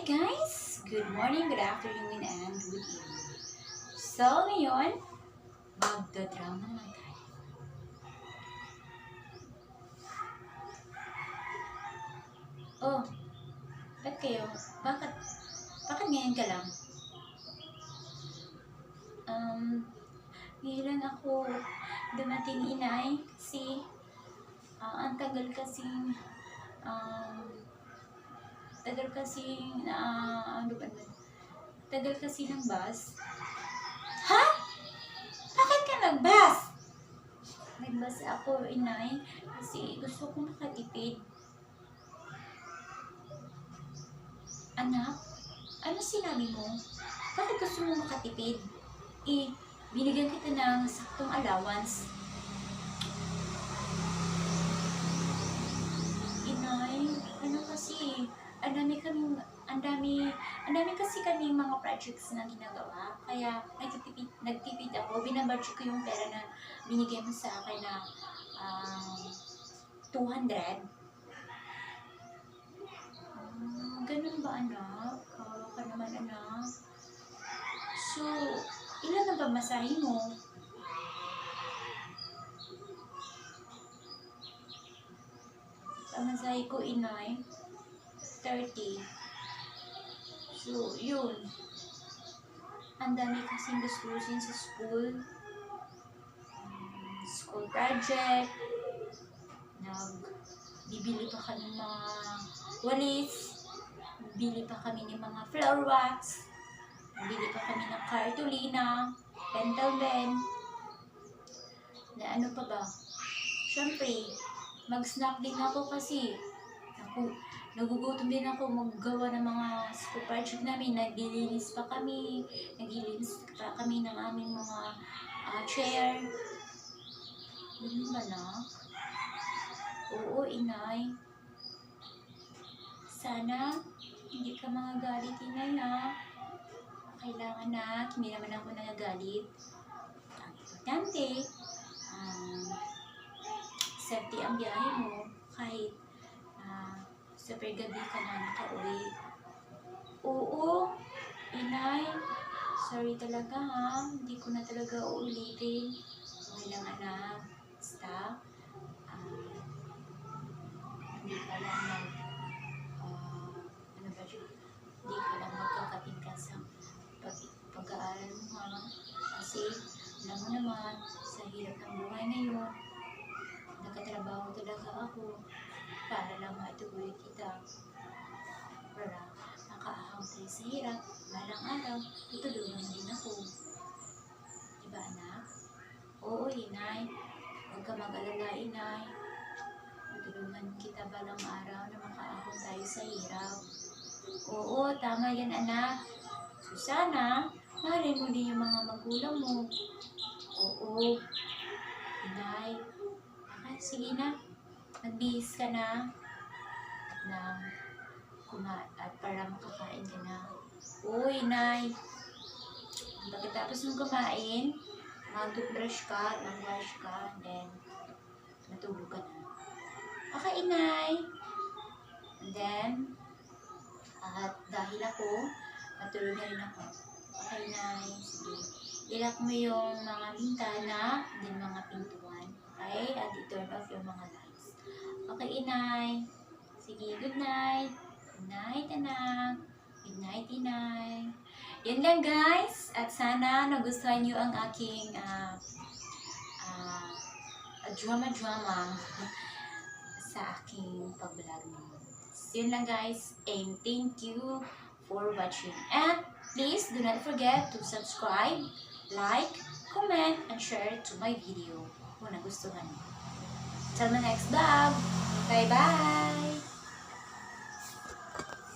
guys! Good morning, good afternoon, and good evening. So, ngayon, magdadrama naman tayo. Oh, ba't kayo? Bakit ngayon ka lang? Ngayon lang ako dumating, inay, kasi ang tagal kasing tagal kasi ng bus. Ha? Bakit ka nag-bus? Nag-bus ako, inay, kasi gusto ko makatipid. Anak, ano sinabi mo? Bakit gusto mo makatipid? Binigyan kita ng saktong allowance. Inay, ano kasi, ang dami kasi kaming mga projects na ginagawa. Kaya nagtipid ako. Binabudget ko yung pera na binigay mo sa akin na 200. Ganun ba, anak? Kawawa ka naman, anak. So, ilan ang pamasahe mo? Pamasahe ko, inay, 30. So, yun. Ang dami kasing gastusin sa school. School project. Bibili pa kami ng mga walis. Bili pa kami ng mga flower wax. Bili pa kami ng cartolina, pentel pen. Na ano pa ba? Siyempre, mag-snack din ako kasi nagugutom din ako maggawa ng mga school project namin. Naglilinis pa kami ng aming mga chair. Ganun ba, na? Oo, inay. Sana hindi ka mga galit, inay, ha? Kailangan na, hindi naman ako nagagalit. Ang importante, safety ang biyahe mo kahit super gabi ka na nakauwi. Oo, inay, sorry talaga, ha, hindi ko na talaga uulitin. Okay lang, anak, basta hindi ka lang hindi ka lang magkakating ka sa pag-aaral mo, ha, kasi alam mo naman sa hirap ng buhay ngayon, nakatrabaho talaga ako para lang matuloy kita, para makaahang tayo sa hirap. Balang araw, tutulungan din ako. Diba, anak? Oo, inay. Huwag ka mag-alala, inay. Tutulungan kita balang araw na makaahon tayo sa hirap. Oo, tama yan, anak. So, sana, mahalin mo din yung mga magulang mo. Oo, inay. Sige na, magbihis ka na at para makakain ka na. Uy, inay. Pagkatapos mong kumain, mag-toothbrush ka, mag-wash ka, and then matulog ka na. Okay, inay. And then, at dahil ako, matulog na rin ako. Okay, inay. Sige. Ilak mo yung mga bintana, and then mga pintuan. Okay? At i-turn off yung mga lights. Okay, inay. Sige, good night. Good night, anak. Good night, inay. Yan lang, guys. At sana nagustuhan nyo ang aking drama sa aking pag-vlog ngayon. So, yun lang, guys. And thank you for watching. And please do not forget to subscribe, like, comment, and share to my video kung nagustuhan niyo. Till my next vlog. Bye-bye!